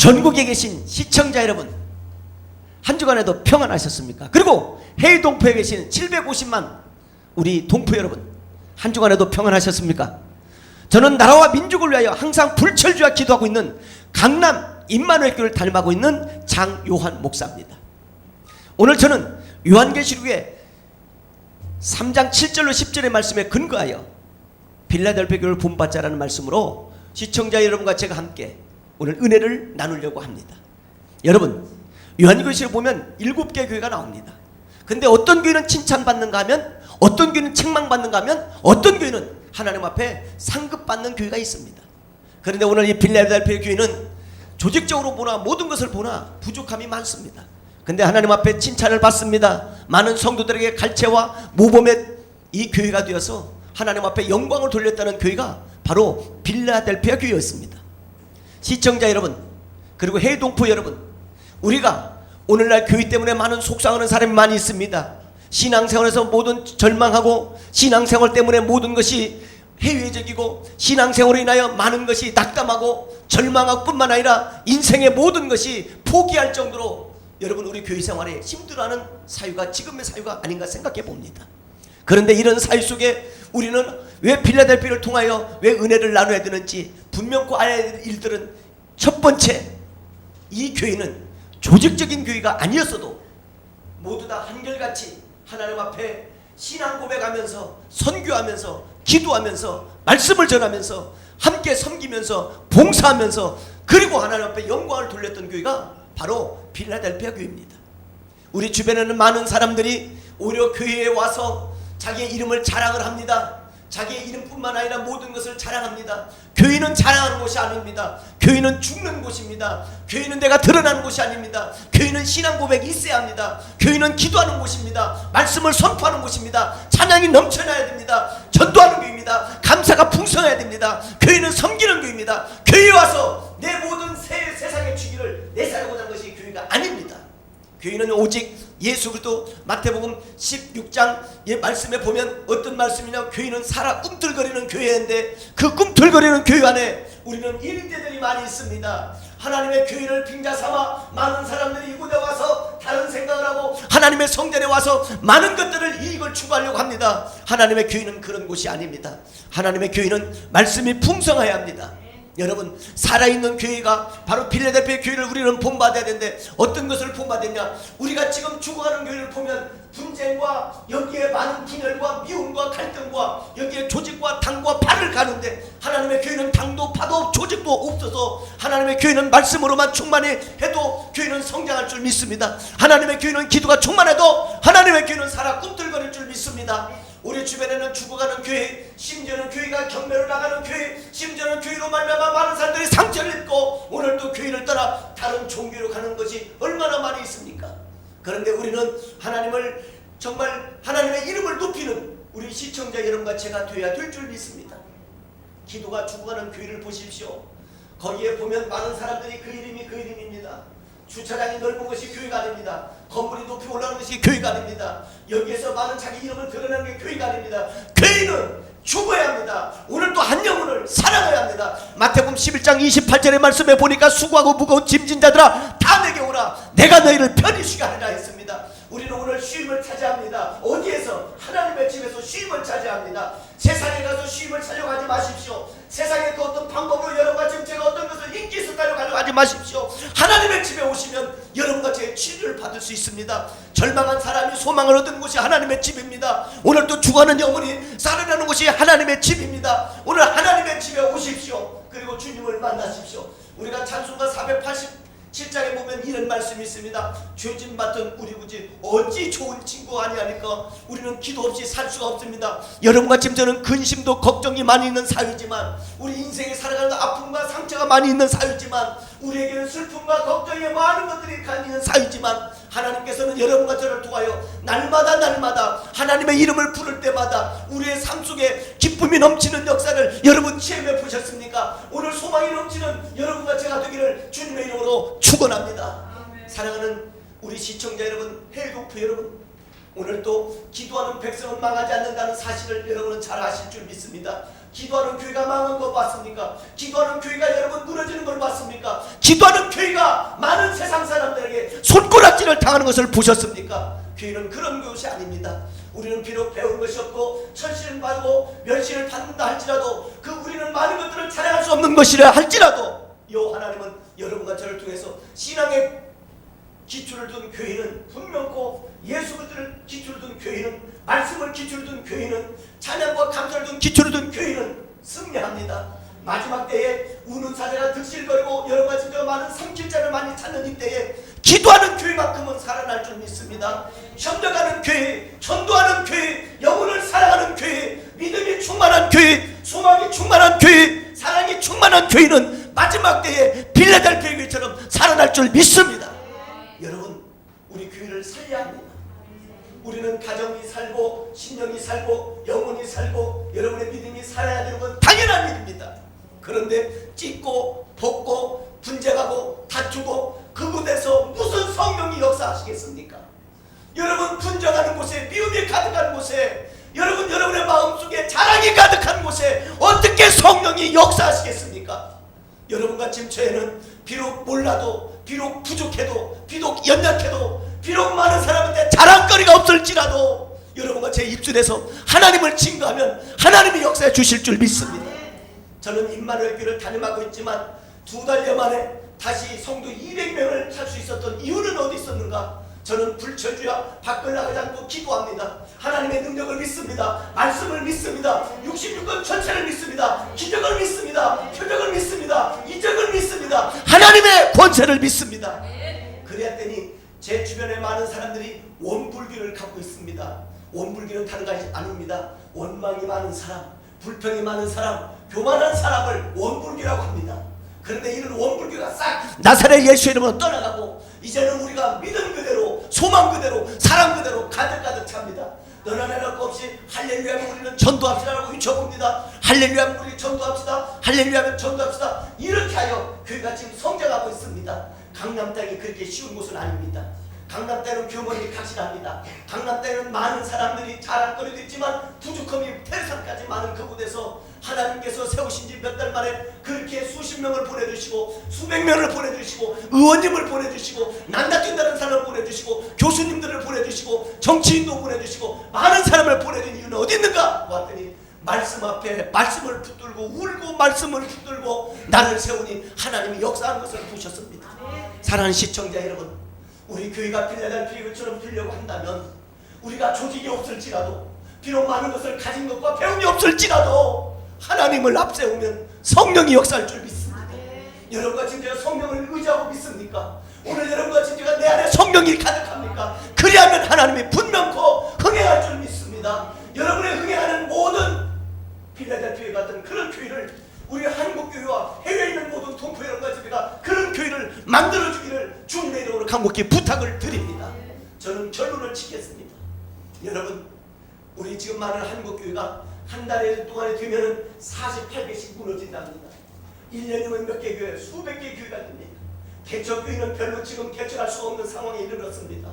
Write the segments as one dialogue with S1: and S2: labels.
S1: 전국에 계신 시청자 여러분, 한 주간에도 평안하셨습니까? 그리고 해외 동포에 계신 750만 우리 동포 여러분, 한 주간에도 평안하셨습니까? 저는 나라와 민족을 위하여 항상 불철주야 기도하고 있는 강남 임마누엘 교회를 담임하고 있는 장요한 목사입니다. 오늘 저는 요한계시록의 3장 7절로 10절의 말씀에 근거하여 빌라델피아 교회를 본받자라는 말씀으로 시청자 여러분과 제가 함께 오늘 은혜를 나누려고 합니다. 여러분, 요한계시록 보면 7개 교회가 나옵니다. 근데 어떤 교회는 칭찬받는가 하면, 어떤 교회는 책망받는가 하면, 어떤 교회는 하나님 앞에 상급받는 교회가 있습니다. 그런데 오늘 이 빌라델피아 교회는 조직적으로 보나 모든 것을 보나 부족함이 많습니다. 근데 하나님 앞에 칭찬을 받습니다. 많은 성도들에게 갈채와 모범의 이 교회가 되어서 하나님 앞에 영광을 돌렸다는 교회가 바로 빌라델피아 교회였습니다. 시청자 여러분, 그리고 해외 동포 여러분, 우리가 오늘날 교회 때문에 많은 속상하는 사람이 많이 있습니다. 신앙생활에서 모든 절망하고, 신앙생활 때문에 모든 것이 해외적이고, 신앙생활로 인하여 많은 것이 낙담하고 절망할 뿐만 아니라 인생의 모든 것이 포기할 정도로 여러분 우리 교회 생활에 힘들어하는 사유가 지금의 사유가 아닌가 생각해 봅니다. 그런데 이런 사유 속에 우리는 왜 빌라델피아를 통하여 왜 은혜를 나눠야 되는지 분명코 알아야 될 일들은, 첫 번째, 이 교회는 조직적인 교회가 아니었어도 모두 다 한결같이 하나님 앞에 신앙 고백하면서 선교하면서 기도하면서 말씀을 전하면서 함께 섬기면서 봉사하면서 그리고 하나님 앞에 영광을 돌렸던 교회가 바로 빌라델피아 교회입니다. 우리 주변에는 많은 사람들이 오히려 교회에 와서 자기의 이름을 자랑을 합니다. 자기의 이름뿐만 아니라 모든 것을 자랑합니다. 교회는 자랑하는 곳이 아닙니다. 교회는 죽는 곳입니다. 교회는 내가 드러나는 곳이 아닙니다. 교회는 신앙 고백이 있어야 합니다. 교회는 기도하는 곳입니다. 말씀을 선포하는 곳입니다. 찬양이 넘쳐나야 됩니다. 전도하는 교회입니다. 감사가 풍성해야 됩니다. 교회는 섬기는 교회입니다. 교회에 와서 내 모든 세상의 주기를 내살고자 하는 것이 교회가 아닙니다. 교회는 오직 예수 그리스도 마태복음 16장 말씀에 보면 어떤 말씀이냐, 교회는 살아 꿈틀거리는 교회인데 그 꿈틀거리는 교회 안에 우리는 일대들이 많이 있습니다. 하나님의 교회를 빙자 삼아 많은 사람들이 이곳에 와서 다른 생각을 하고 하나님의 성전에 와서 많은 것들을 이익을 추구하려고 합니다. 하나님의 교회는 그런 곳이 아닙니다. 하나님의 교회는 말씀이 풍성해야 합니다. 여러분, 살아있는 교회가 바로 빌라델피아 교회를 우리는 본받아야 되는데 어떤 것을 본받았냐, 우리가 지금 죽어가는 교회를 보면 분쟁과 여기에 많은 분열과 미움과 갈등과 여기에 조직과 당과 파를 가는데 하나님의 교회는 당도 파도 조직도 없어서 하나님의 교회는 말씀으로만 충만해도 교회는 성장할 줄 믿습니다. 하나님의 교회는 기도가 충만해도 하나님의 교회는 살아 꿈틀거릴 줄 믿습니다. 우리 주변에는 죽어가는 교회, 심지어는 교회가 경매로 나가는 교회, 심지어는 교회로 말미암아 많은 사람들이 상처를 입고 오늘도 교회를 떠나 다른 종교로 가는 것이 얼마나 많이 있습니까? 그런데 우리는 하나님을 정말 하나님의 이름을 높이는 우리 시청자 여러분과 제가 되어야 될 줄 믿습니다. 기도가 죽어가는 교회를 보십시오. 거기에 보면 많은 사람들이 그 이름이 그 이름입니다. 주차장이 넓은 것이 교회가 아닙니다. 건물이 높이 올라가는 것이 교회가 아닙니다. 여기에서 많은 자기 이름을 드러내는 게 교회가 아닙니다. 교회는 죽어야 합니다. 오늘 또 한 영혼을 사랑해야 합니다. 마태복음 11장 28절의 말씀에 보니까 수고하고 무거운 짐진 자들아 다 내게 오라, 내가 너희를 편히 쉬게 하리라 했습니다. 우리는 오늘 쉼을 찾아합니다. 어디에서? 하나님의 집에서 쉼을 찾아합니다. 세상에 가서 쉼을 찾아가지 마십시오. 세상의 그 어떤 방법으로 여러분과 지금 제가 어떤 것을 인기 있을 가려고 하지 마십시오. 하나님의 집에 오시면 여러분과 제 치료를 받을 수 있습니다. 절망한 사람이 소망을 얻은 곳이 하나님의 집입니다. 오늘 또 죽어가는 영혼이 살아나는 곳이 하나님의 집입니다. 오늘 하나님의 집에 오십시오. 그리고 주님을 만나십시오. 우리가 찬송가 487장에 보면 이런 말씀이 있습니다. 죄진 받던 우리 구지 어찌 좋은 친구가 아니하니까. 우리는 기도 없이 살 수가 없습니다. 여러분과 지금 저는 근심도 걱정이 많이 있는 사회지만, 우리 인생에 살아가는 아픔과 상처가 많이 있는 사회지만, 우리에게는 슬픔과 걱정이 많은 것들이 있는 사회지만, 하나님께서는 여러분과 저를 통하여 날마다 하나님의 이름을 부를 때마다 우리의 삶 속에 기쁨이 넘치는 역사를 여러분 체험해 보셨습니까? 오늘 소망이 넘치는 여러분과 제가 되기를 주님의 이름으로 축원합니다. 사랑하는 우리 시청자 여러분, 해외 동포 여러분, 오늘 또 기도하는 백성은 망하지 않는다는 사실을 여러분은 잘 아실 줄 믿습니다. 기도하는 교회가 망한 거 봤습니까? 기도하는 교회가 여러분 무너지는 걸 봤습니까? 기도하는 교회가 많은 세상 사람들에게 손가락질을 당하는 것을 보셨습니까? 교회는 그런 곳이 아닙니다. 우리는 비록 배운 것이 없고 철신을 받고 멸시를 받는다 할지라도 그 우리는 많은 것들을 자랑할 수 없는 것이라 할지라도 요 하나님은 여러분과 저를 통해서 신앙의 기초를 둔 교회는 분명코 예수 그리스도를 기초를 둔 교회는 말씀을 기초로 둔 교회는 찬양과 감사를 둔 기초로 둔 교회는 승리합니다. 마지막 때에 우는 사자가 득실거리고 여러 가지 많은 삼킬자를 많이 찾는 이때에 기도하는 교회만큼은 살아날 줄 믿습니다. 협력하는 교회, 전도하는 교회, 영혼을 사랑하는 교회, 믿음이 충만한 교회, 소망이 충만한 교회, 사랑이 충만한 교회는 마지막 때에 빌라델피아 교회처럼 살아날 줄 믿습니다. 여러분, 우리 교회를 살려야 합니다. 우리는 가정이 살고 신령이 살고 영혼이 살고 여러분의 믿음이 살아야 되는 건 당연한 일입니다. 그런데 찢고 벗고 분쟁하고 다투고 그곳에서 무슨 성령이 역사하시겠습니까? 여러분 분쟁하는 곳에 미움이 가득한 곳에 여러분의 마음속에 자랑이 가득한 곳에 어떻게 성령이 역사하시겠습니까? 여러분과 짐처에는 비록 몰라도 비록 부족해도 비록 연약해도 비록 많은 사람한테 자랑거리가 없을지라도 여러분과 제 입술에서 하나님을 증거하면 하나님이 역사해 주실 줄 믿습니다. 저는 임마누엘 교회를 담임하고 있지만 2달여 만에 다시 성도 200명을 찰 수 있었던 이유는 어디 있었는가? 저는 불철주야 밖을 나가지 않고 기도합니다. 하나님의 능력을 믿습니다. 말씀을 믿습니다. 66권 전체를 믿습니다. 기적을 믿습니다. 표적을 믿습니다. 이적을 믿습니다. 하나님의 권세를 믿습니다. 그랬더니 제 주변에 많은 사람들이 원불교를 갖고 있습니다. 원불교는 다른 것이 아닙니다. 원망이 많은 사람, 불평이 많은 사람, 교만한 사람을 원불교라고 합니다. 그런데 이런 원불교가 싹 나사렛 예수의 이름으로 떠나가고 이제는 우리가 믿음 그대로 소망 그대로 사랑 그대로 가득가득 찹니다. 너나 내나 것 없이 할렐루야면 우리는 전도합시다라고 외쳐봅니다. 할렐루야면 우리 전도합시다. 할렐루야면 전도합시다. 이렇게 하여 교회가 지금 성장하고 있습니다. 강남 땅이 그렇게 쉬운 곳은 아닙니다. 강남 땅은 교문이 각실합니다. 강남 땅에는 많은 사람들이 자랑거리도 있지만 부족함이 태산까지 많은 그곳에서 하나님께서 세우신 지 몇 달 만에 그렇게 수십 명을 보내주시고 수백 명을 보내주시고 의원님을 보내주시고 난다뛴다는 사람을 보내주시고 교수님들을 보내주시고 정치인도 보내주시고 많은 사람을 보내준 이유는 어디 있는가? 봤더니 말씀 앞에 말씀을 붙들고 울고 말씀을 붙들고 나를 세우니 하나님이 역사한 것을 보셨습니다. 사랑하는 시청자 여러분, 우리 교회가 빌라델피아 교회처럼 되려고 한다면 우리가 조직이 없을지라도 비록 많은 것을 가진 것과 배움이 없을지라도 하나님을 앞세우면 성령이 역사할 줄 믿습니다. 여러분과 진짜 성령을 의지하고 믿습니까? 오늘 여러분과 진짜가 내 안에 성령이 가득합니까? 그리하면 하나님이 분명코 흥행할 줄 믿습니다. 여러분의 흥행하는 모든 빌라델피아 같은 그런 교회를 우리 한국교회와 해외에 있는 모든 동포 여러분과 집회가 그런 교회를 만들어주기를 주님의 이름으로 간곡히 부탁을 드립니다. 저는 결론을 짓겠습니다. 여러분, 우리 지금 많은 한국교회가 한 달에 동안에 되면 48개씩 무너진답니다. 1년이면 몇 개 교회, 수백 개 교회가 됩니다. 개척교회는 별로 지금 개척할 수 없는 상황에 이르렀습니다.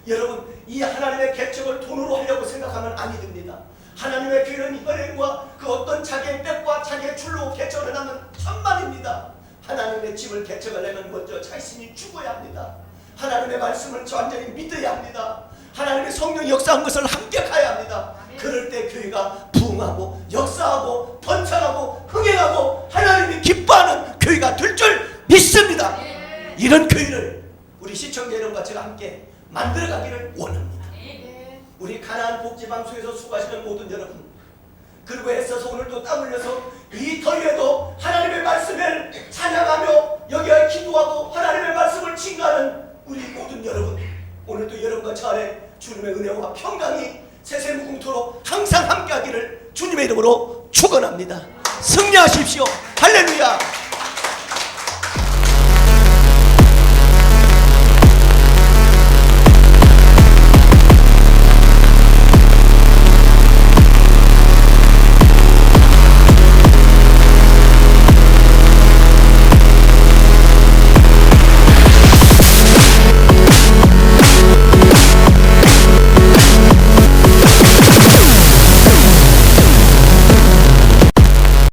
S1: 여러분, 이 하나님의 개척을 돈으로 하려고 생각하면 아니 됩니다. 하나님의 교회는 이번에과 그 어떤 자기의 빽과 자기의 줄로 개척을 하면 천만입니다. 하나님의 집을 개척하려면 먼저 자신이 죽어야 합니다. 하나님의 말씀을 완전히 믿어야 합니다. 하나님의 성령 역사한 것을 함께해야 합니다. 그럴 때 교회가 부흥하고 역사하고 번창하고 흥행하고 하나님이 기뻐하는 교회가 될 줄 믿습니다. 이런 교회를 우리 시청자 여러분과 제가 함께 만들어가기를 원합니다. 우리 가나안 복지방송에서 수고하시는 모든 여러분, 그리고 애써서 오늘도 땀 흘려서 이 더위에도 하나님의 말씀을 찬양하며 여기에 기도하고 하나님의 말씀을 증거하는 우리 모든 여러분, 오늘도 여러분과 저 안에 주님의 은혜와 평강이 세세무궁토록 항상 함께하기를 주님의 이름으로 축원합니다. 승리하십시오. 할렐루야.